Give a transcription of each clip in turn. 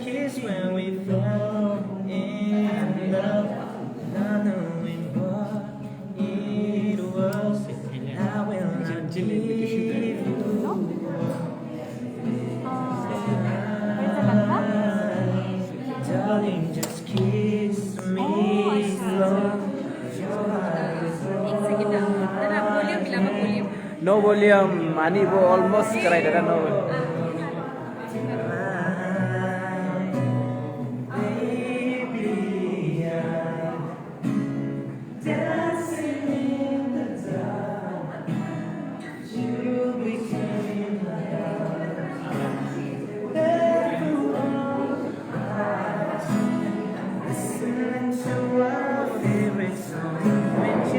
kiss when we fell in love, not knowing what it was. I will not leave you. Darling, just kiss me slow. Your eyes No volume, ani wo almost karai dada no.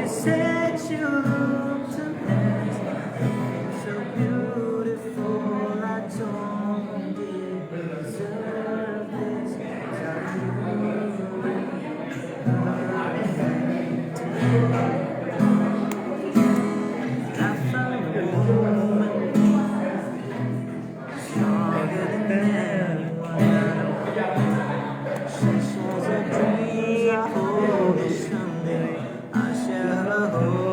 Said you looked a mess, so beautiful. I don't deserve this. I found a woman stronger than anyone. She shares a dream. I hope that someday I share her home.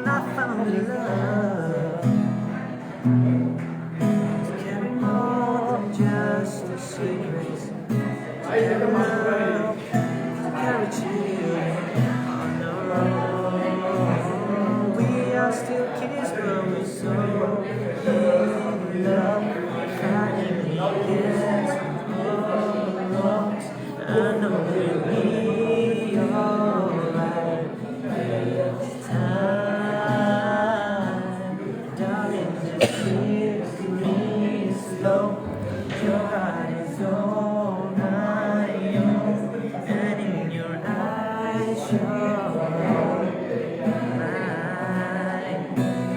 I found love to carry more than just a secret. To carry love, to carry children on the road. We are still kids, but we're so in love. Crying against all odds. I know we'll be alright this time. Darling, just kiss me slow. Your eyes on my own, and in your eyes show mine, baby.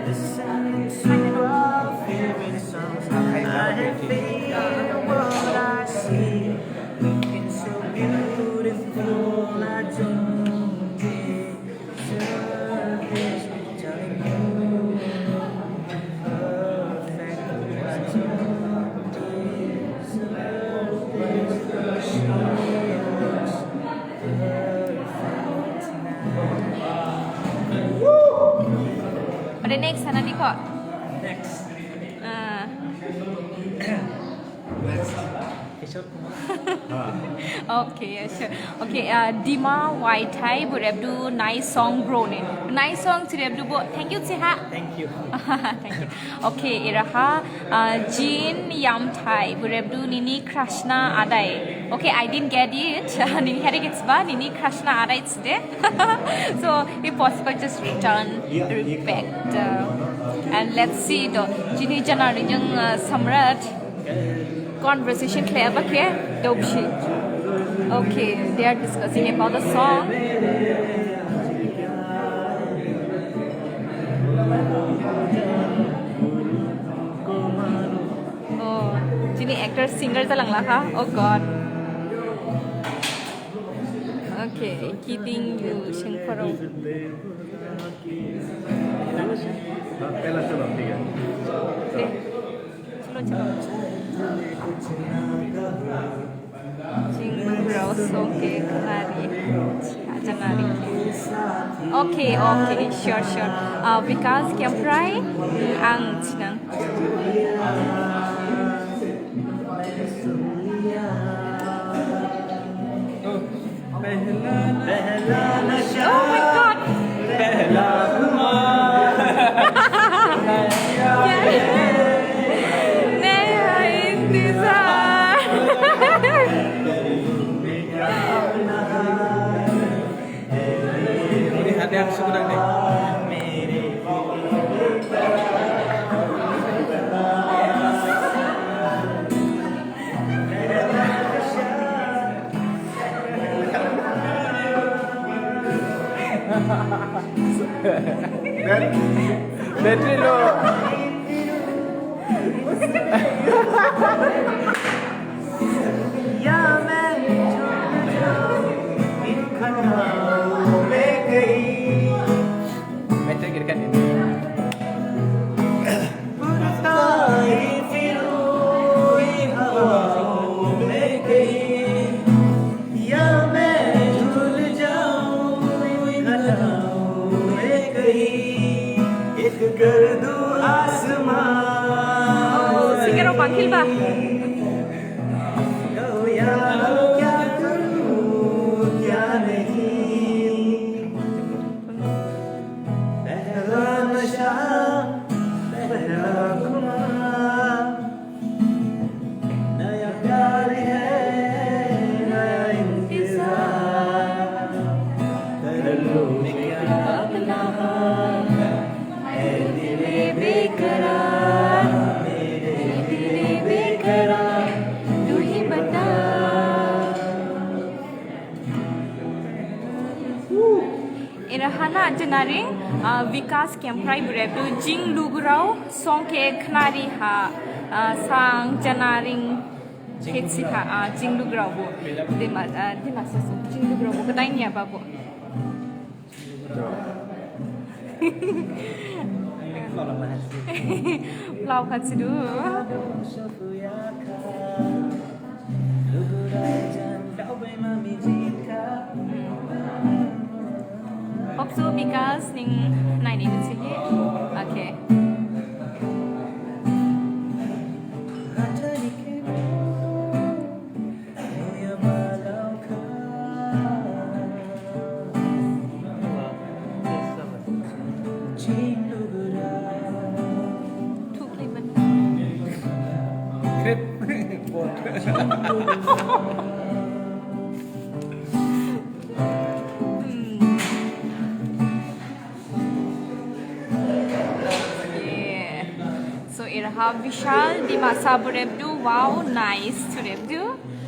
Listening to our favorite songs, I have faith what I see. Looking so beautiful, I don't deserve this. Telling you perfect, I don't deserve this. She looks perfect tonight. Pada next sana ni kok. Next. Okay, sure. Okay, Dima White Thai Burabdu nice song bro ne. Nice song Burabdu bo. Thank you Siha. Thank you. Thank you. Okay, iraha Jean Yam Thai Burabdu Nini Krishna Adai. Okay, I didn't get it. Nini had it ba Nini Krishna Adai today. So if possible, just return back. And let's see the Jini Jana Rijang Samrat conversation clear ba kya dope shit. Okay, they are discussing about the song. Oh, Jini actor singer ta lang ha? Oh God. Okay, keeping you Shengparo. पहला चलो ठीक है चलो चलो Jingbrau soke kenari janari. Okay, okay, sure. Because Kemprai ang chinang. Oh my God. Ada yang sebenarnya nih. Battery low. या मैं छूट जाऊं इन खताओं में कहीं Better kira kan ini. उड़ता ही फिरूं इन हवाओं में कहीं या मैं झूल जाऊं इन खताओं में कहीं एक गर्दू आसमां Siguro panggil ba? या क्या करूं क्या नहीं पहला नशा पहला खुमार नया प्यार है नया इंतजार कर लो क्या अपना है दिले बेकरार मेरे दिले बेकरार तू ही बता Irahana jenaring Vikas Kemprai berebu jing lugrau song ke khnari ha sang jenaring ketsi ha jing lugrau bu dema sasu jing lugrau bu kedai ni apa bu lau kat sidu Hope so because ning nai ni tu sih. Okay. Thuk le man. Krip. Bot. Yeah. So iraha Vishal di masa berebdu. Wow, nice to rebdu.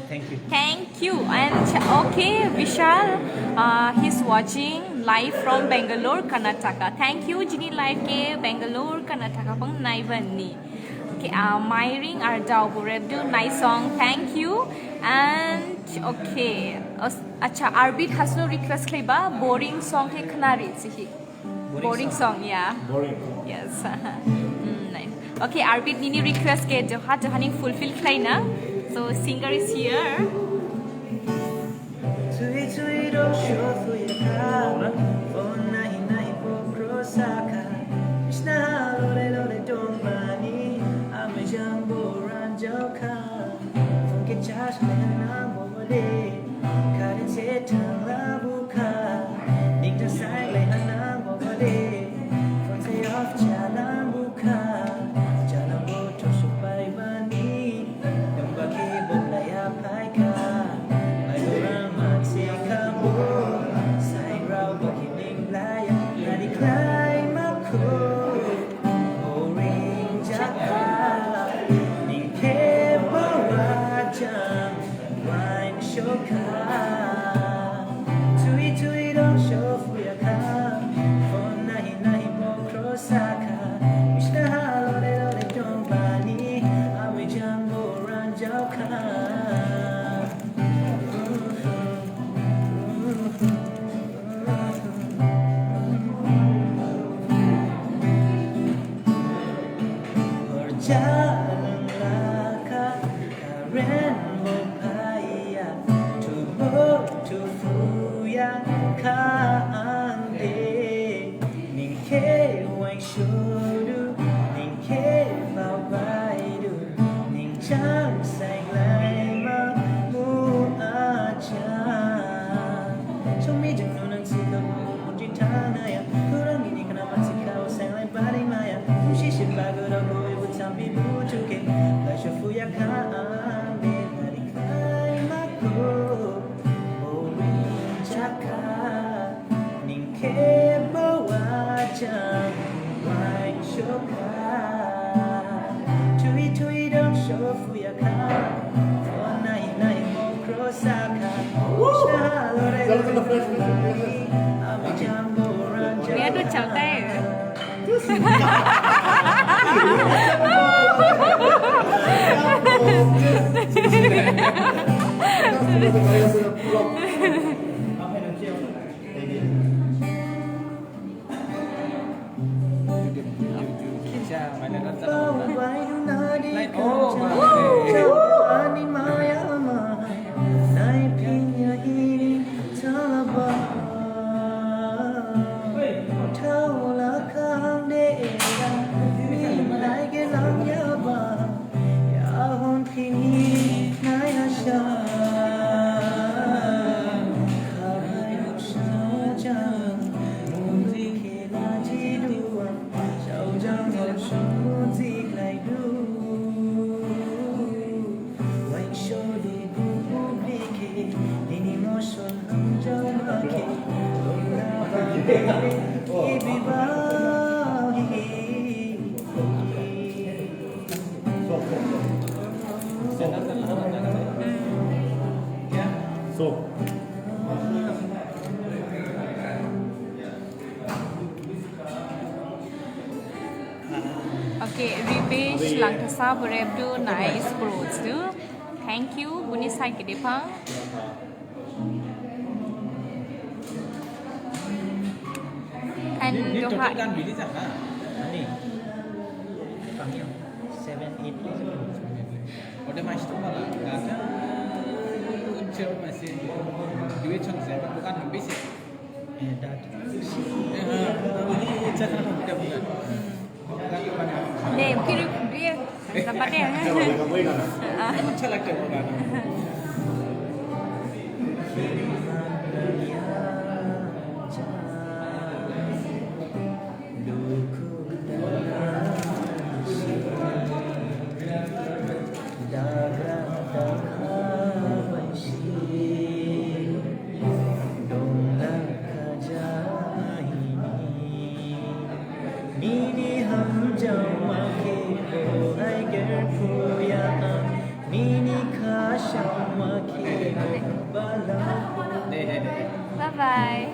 Thank you. Thank you. And okay, Vishal, he's watching live from Bangalore, Karnataka. Thank you, Jini live ke Bangalore, Karnataka pang naibani. Okay, Myring Ardao Burebdu, nice song. Thank you. And okay, acha Arbit has no request kleba boring song ke khnari sihi. Boring song, yeah. Boring. Yes. Nice. Okay, Arbit nini request ke johani fulfill klaina. So singer is here. Tui tui don't show for your car. Oh nahi nahi po krosaka. Mishna lore lore don't mani. Ame jambo ranjoka. Funke chash lena mole. Kare se tang la buka. Nikta sai lena mole. Fonse off chala buka. Chala bo to supai bani. Damba ke bokla ya paika. Jalan laka karen mo paya to bo to fuya ka ande ning ke wang shodu ning ke bao bai du ning chang sai lai ma mu a cha so mi jung no nang si ka mo jin ta na ya kurang ni kana ma si ka sai lai ba dai ma ya shi shi ba go do go some people took it. But you feel your calm, baby, my go. Oh, Chaka, Ninke Boaja, my shoka. Tui, don't show for your car. For night, more crossaka. I'm a jumbo ranger. Nghe tôi chào tay. Okay, Ribesh Langtasa Burebdu nice clothes do. Thank you, Bunisai Kidipang. And Doha. Ini panggil 7-8 Udah masuk malah, karena unsur masih duit contohnya bukan habis ya. dat Ini jangan udah bukan. Ne, kiri dia sampai dia. Macam lagi bukan. Bye bye.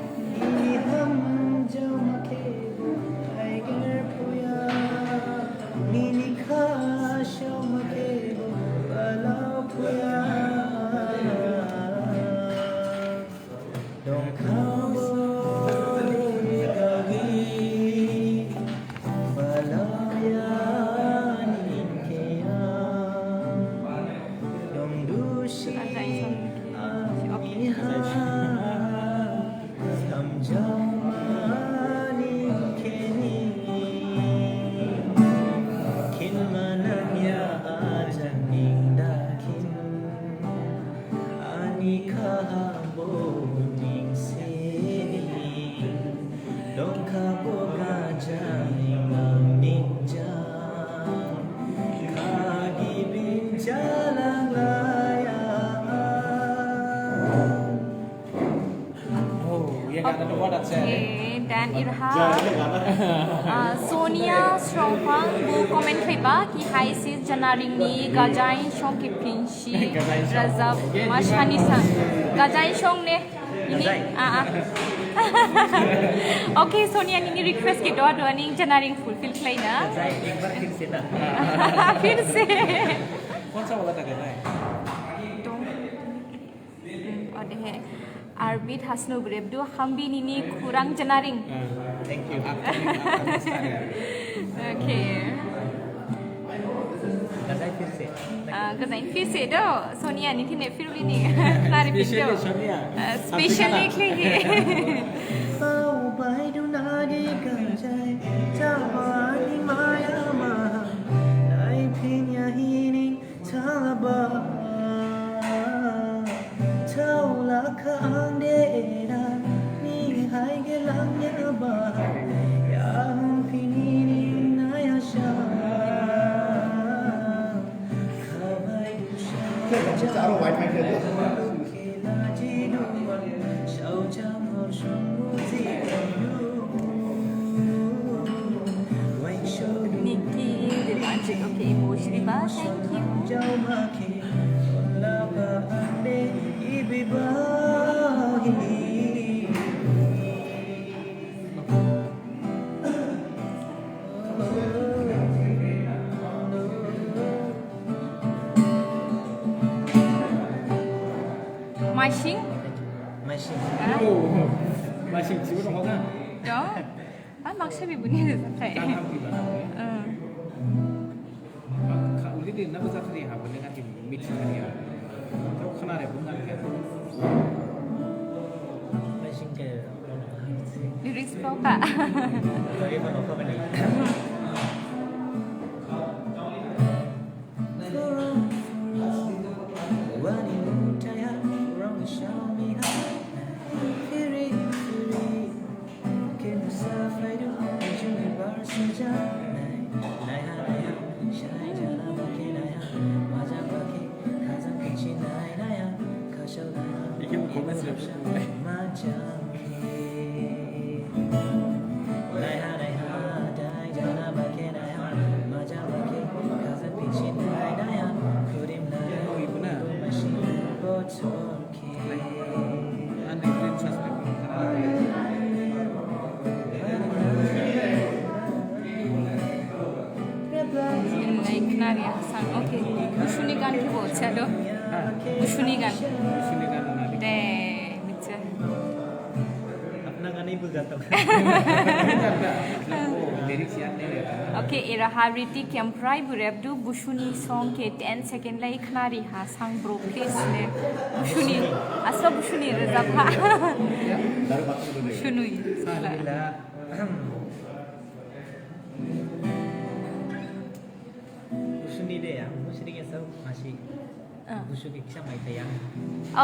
Okay, dan Irha Sonia Strongfang bu komen khaiba ki hai sis janaring ni gajain shong ki pinshi razab mashani sang gajain shong ne ini Okay, Sonia ni request ki doa doa ni janaring fulfill klai na एक बार फिर से ना फिर से कौन सा वाला था कहना है? तो और है Arbit Hasnu Grebdu Hambi Nini Kurang Janaring. Thank you. Okay. Gazai फिर से Gazain फिर से दो सोनिया नी थी ने फिर भी नहीं नारी पिट दो स्पेशल लिख लेंगे Nikki Dilanjik. Okay, Ibu Shriba, thank you. 마싱? 마시. 오, 마심 집으로 가자. đó mặc sẽ bị bún như thế car happy ba. 우리 들 나부 사투리 하고 내가 지금 미치겠냐. 저 하나에 bundan ke. 마신게. lyrics bao cả 여기 봐 놓고 보니. Wani mutaya from the show me how. Firi firi. Can you suffer to you in Barcelona? Nai ha shai jana bakina ya. Maja baki kazan kichi nai na ya. Kashoda. 이게 뭐 고민을 해. 마자. Nai ha dai jana bakina ya. Maja baki kazan kichi nai na ya. Kurim na ya. 이구나. Machine botoke. 안에 그린 사스를 này Knaria sang ok Bushunigan ki bolche alo Bushunigan 무슨이가 나리. 네 미쳐 अपना गाना ही भूल जाता हूँ lyrics याद नहीं रहता. okay era hariti kemprai burebdu Bushuni song ke 10 second lai Knari ha sang bro please le Bushuni asla Bushuni rezapha 나를 바꾸는 거예요. Shunui Alhamdulillah. Busuni deh ya, busuni ke sab masih busuni kisah mai tayang.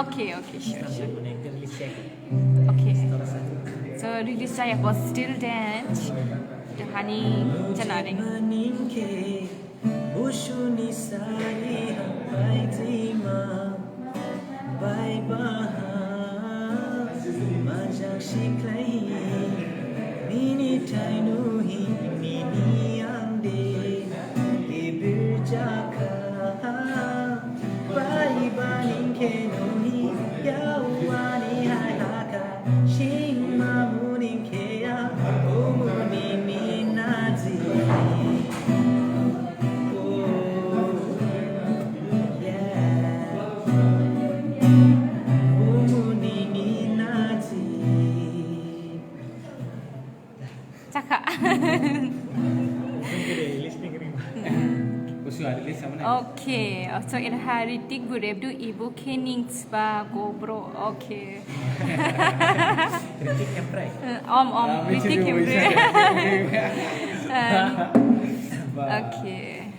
okay okay sure Sambil sure menengkel licek. okay Terus satu. so release saya was still dance hani janaring Meningke busuni sari hampai terima. Bye bye. Majak siklai. Mini tainuhi mini ande. Ibirjaka. Bye bye ninke nuhi. Yawani hai haka. Shima muninke ya. Umuni minazi. Caka. 무슨 리리क्스 하면 Okay, so in heritic burebdu ibu kenings ba gobro. Okay. Kritik yang pray. Om kritik ibre. Okay.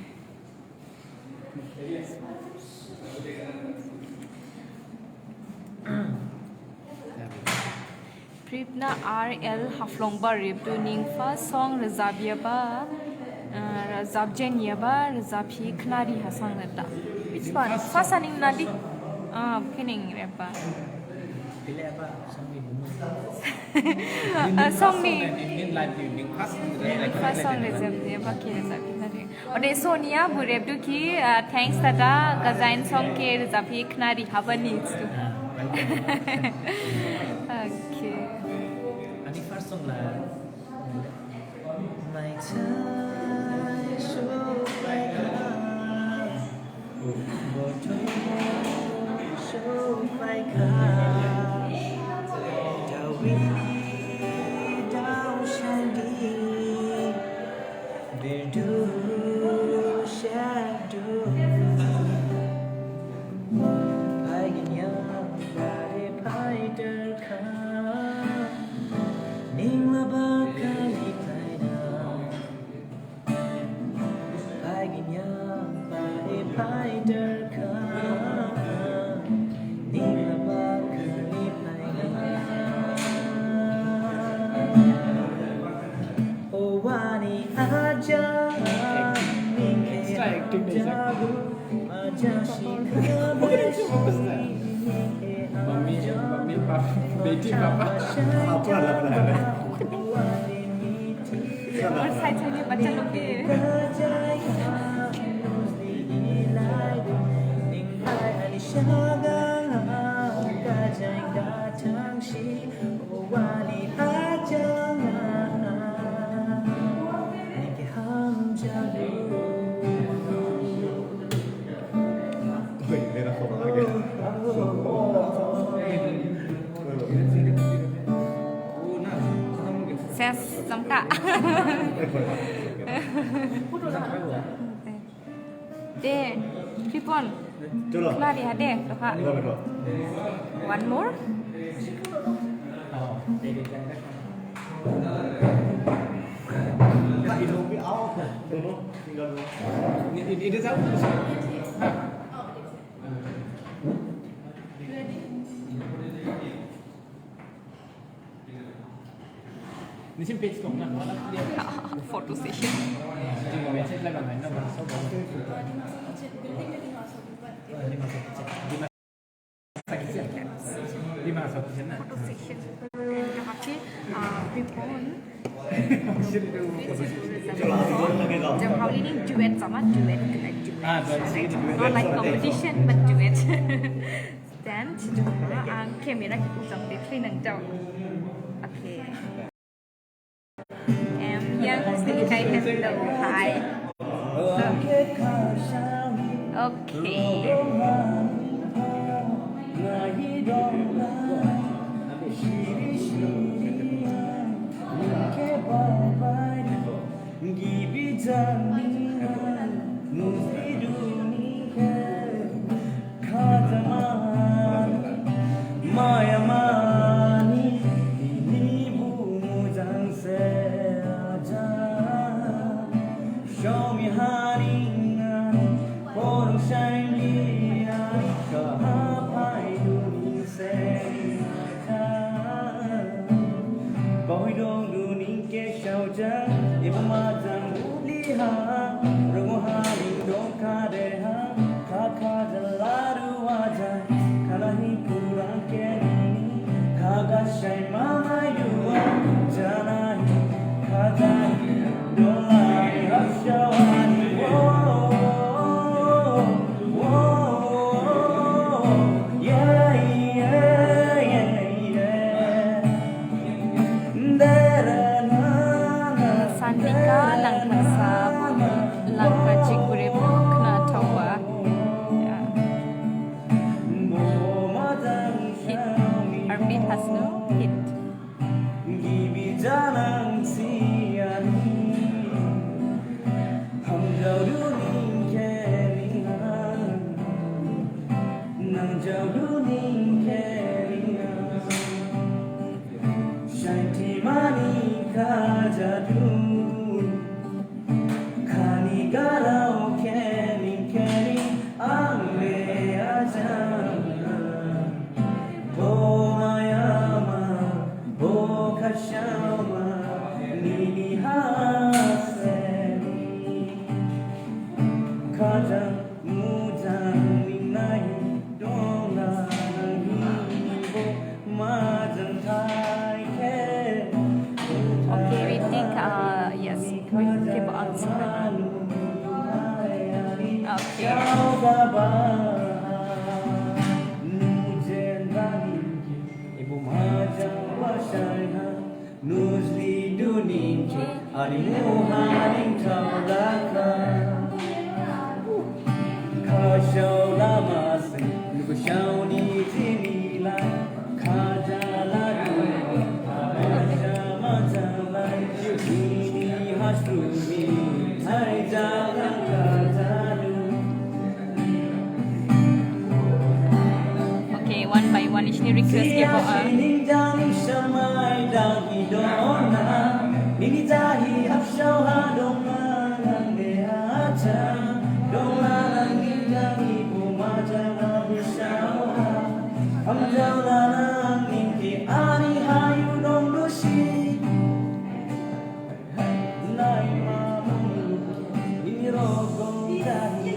Pripna RL Haflongba Ribdu Ningfa song Razabia Razabjenia ba Razapi Knari Hasang Nada. Which one? First aning Nadi? Pinning Repa. Pilih apa? Sambil bunyi. Song ni. nin live unique first First song Razabia ba ki Razapi Knari. Ode Sonia Burebdu ki thanks tata Gazain song ke Razapi Knari Haba needs to. Okay. Ani first song lah. My time so bright. Botol so bright. Dawi dau shandi. Birdu shadow. Paginya dari paiderka. Ningla bakali paida. Paginya dari paiderka. Ningla bakali paida. Oh wani aja. Extra acting deh, Zak. Aja sih. Mummy papa बेटी पापा apa lah और side से बच्चा लोग के Wait, मेरा phone आ गया kak. Deh, Pipon. Kena dia deh, tuh kak. One more. Ini tahu. Ini sih page kok nggak malah dia. Photo session. Cuma message lah kan, nggak masuk. Di mana satu sana? Photo session. Tapi Pipon. Jam kali ini duet sama duet kena duet. Not like competition but duet. Dan kamera kita jom detri nang jom. Okay. Yang sedikit hello hi. Okay. Show me honey, for shiny, boy don't do ni ke shao jang, if ma jang uli ha, rungo ha ni don't ka de ha, ka de la ru wa jang, kala hi kurang ke ni, kaga shai ma mai du wa, jana hi, kaga hi, don't lie, ha shao ha ni wo. Sandika lang pasab lang pajik gurep kena tawa. Hit. Arpit has no hit. Okay, we think yes, we keep on. Okay. Nuzli dunin ke arimuhaning taulaka Kashau lamas Nukashau ni tinila Kajala du Ajama jalai Ini hasrumi Hai jalan kajadu Okay, one by one each request ke po Nini tahi hapshau ha dongla lange acha dongla lange tahi bumaja hapshau ha hamjau la lange ki ani hayu dong doshi nai ma mungu ini rogong tahi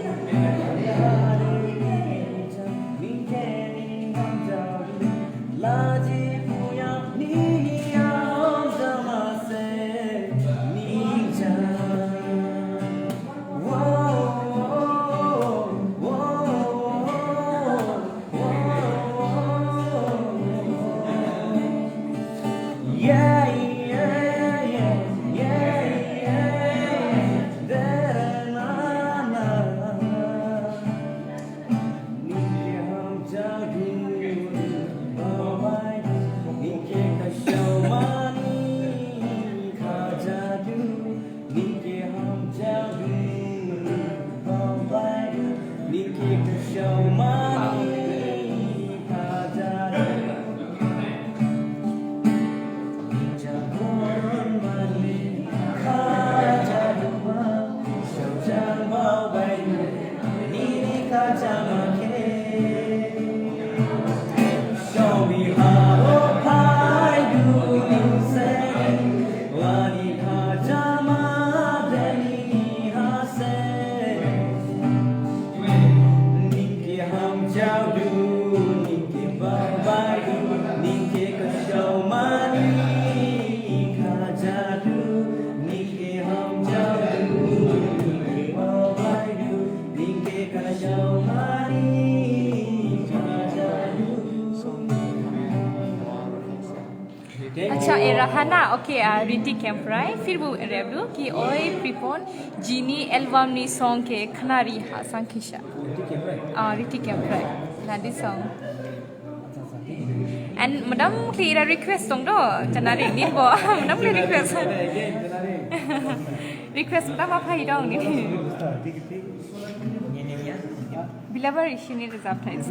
Laji puya ni ya om jamase ni ja Show me how high you say Wani kajama deni hase Ninke ham jaudu Ninke babayu Ninke kashaw mani kajadu Ninke ham jaudu Ninke babayu Ninke kashaw mani अच्छा ए रहा ना okay रिटी camp राय फिर वो रेबलू कि ओए प्रिपोन जीनी album नी song के खनारी हा संखिशा रिटी camp राय नादी song and madam clear request song दो जनारी नीन बो मदम क्लियर रिक्वेस्ट मदम आप हाई डाउन नी बिलाबर इशिनी रिजर्व था इस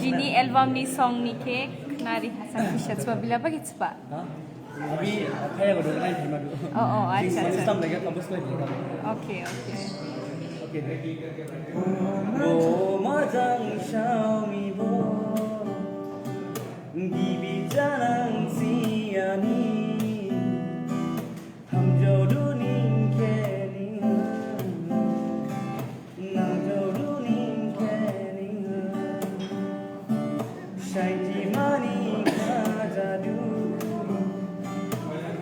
जीनी एल्बम नी सॉन्ग नी के Nari Hasan Fisher so bila bagi cepat. Abi kaya ko doon ay madu. Oh, acha. System lagi tapos ko. Okay. Okay. Oh, majang Xiaomi bo. Gibi janang siani. Ham jodu ning ke ning. Nam jodu ning ke ning. Shai mani kajadu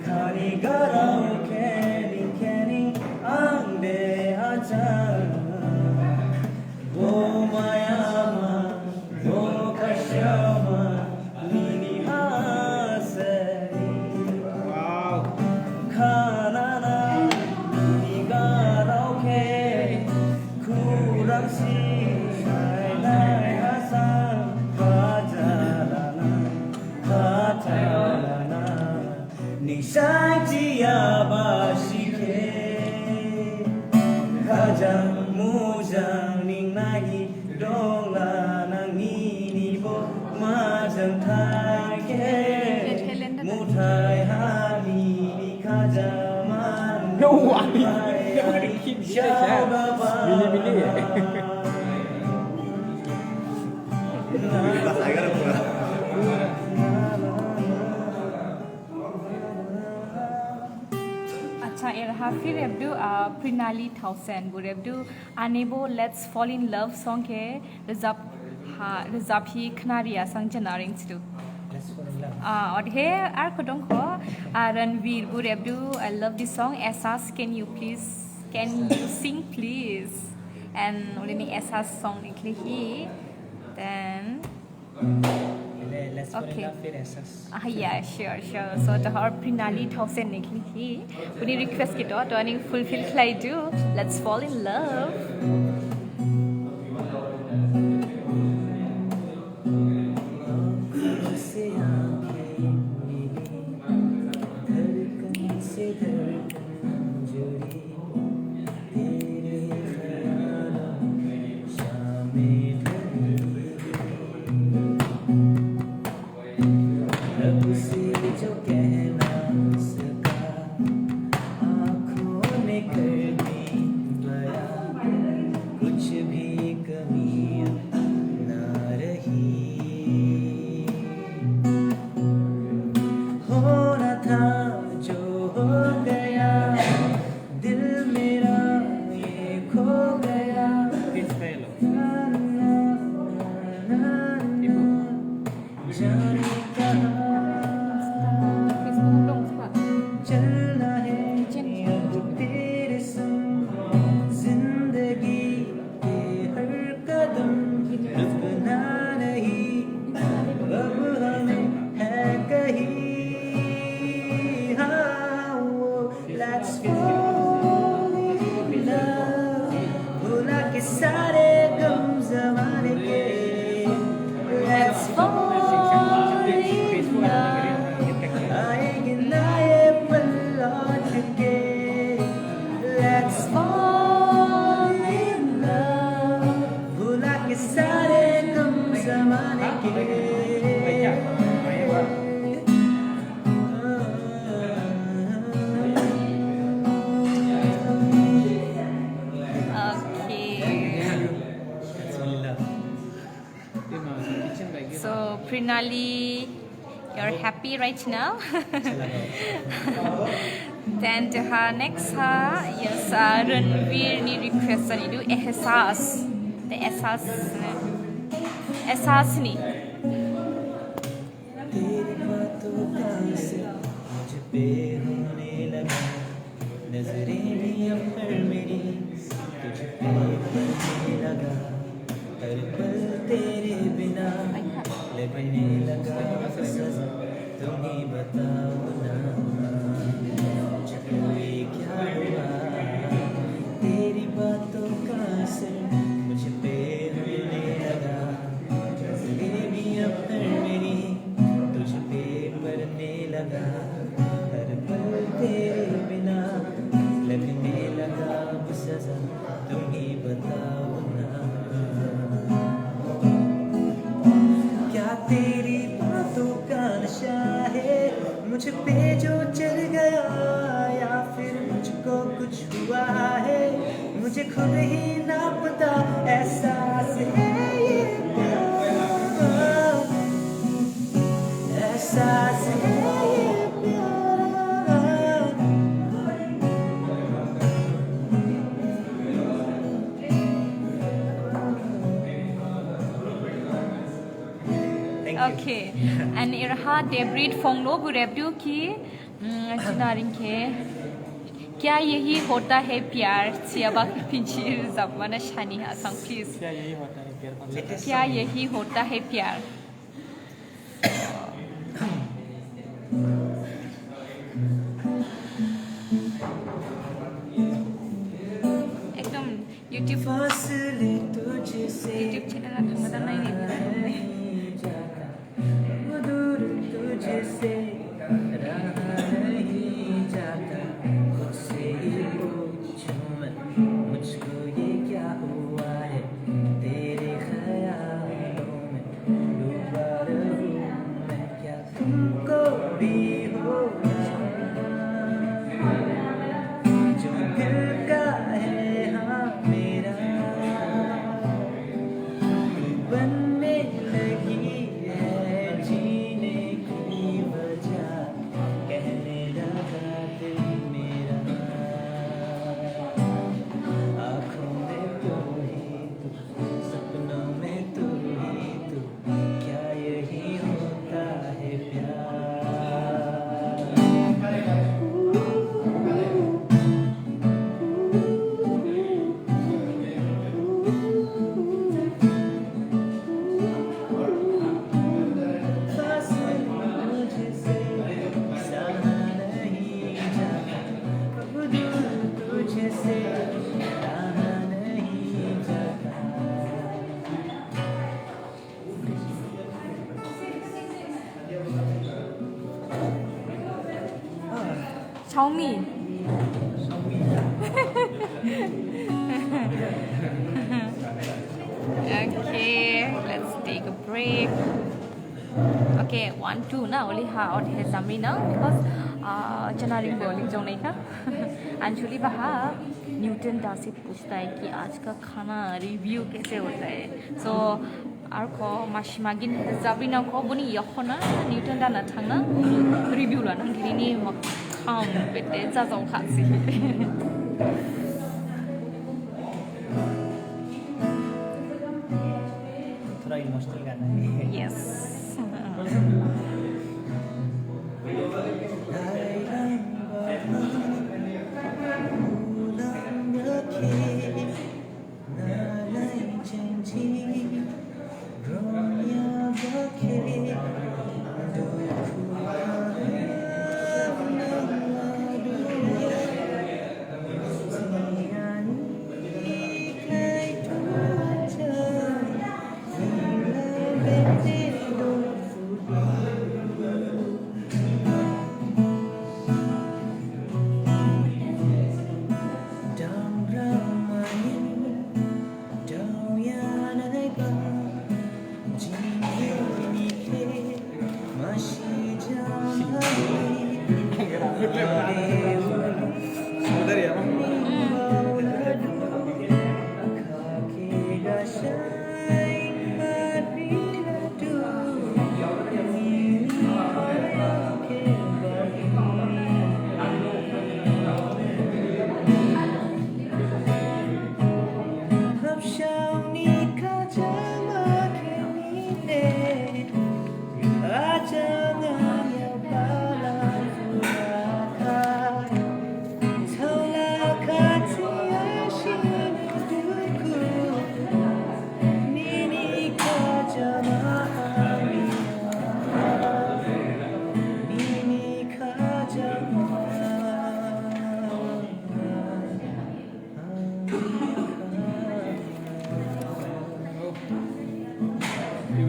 khani garau keni ande acha o mayama o kashyama nini hasari wow khana na nini garau ke kurang si nai hasan Nishai jia bashike Kajang mujang ning nagi dong la nang ni bo majang thai ke muthai ha ni kajaman No, never gonna keep Billy. अच्छा ए रहा फिर रेबडू प्रिनाली thousand वो रेबडू अनेबो let's fall in love song के रिजर्व ही खनारिया संग जनारिंग सिदू और हे आर खुदों को रणवीर वो रेबडू आई लव दिस सॉन्ग एहसास can you sing please and only एहसास सॉन्ग निकली ही then Okay. Yeah, sure. So the her Prinali thousand nikli hi. Uni request kito to ani fulfill klai do. Let's fall in love. Prinali, you're happy right now. Then next yes Ranveer ni request ni do ehsas the ehsas ni तेरी बातों का असर मुझ पे होने लगा नजरें भी अब फिर मेरी तुझ पे पड़ने लगा हर पल तेरे बिना लगने लगा सजा तुम ही बताओ ना मुझको ये क्या हुआ तेरी बातों का असर मुझ पे होने लगा नजरें भी अब फिर मेरी तुझ पे पड़ने लगा हर पल तेरे बिना लगने लगा अब सजा तुम ही बताओ ना क्या तेरी बातों का नशा है मुझ पे जो चढ़ गया या फिर मुझको कुछ हुआ है मुझे खुद ही ना पता एहसास है ये प्यार एहसास है ये प्यार okay and irha debrit phonglo burebdu ki chinaring ke क्या यही होता है प्यार सियाबा की पिंची जमाना शानी हासंग प्लीज क्या यही होता है प्यार क्या यही होता है प्यार एकदम YouTube फासले तुझसे YouTube channel थंगदा नाय जाता वो दूर तुझसे रहा नहीं जाता मुझसे ये पूछूं मैं मुझको ये क्या हुआ है तेरे ख्यालों में डूबा रहूं मैं क्या तुमको भी होगा जो दिल का है हाँ मेरा बनने लगी है जीने की वजह कहने लगा दिल मेरा आँखों में तू ही तू सपनों में तू ही तू क्या यही होता है प्यार Xiaomi okay let's take a break okay 1 2 now only ha or has samri now because chanaring bowling zone nahi tha Anshuli बहा न्यूटन दास से पूछता है कि आज का खाना रिव्यू कैसे होता है सो आर को माशिमागिन जाबिना को बनी यखना न्यूटन दाना थांना रिव्यू लाना गिरिनि मखाम बेटे जाजाव खासि थोड़ा इमोशनल गाना है यस उधर यार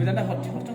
Milana hot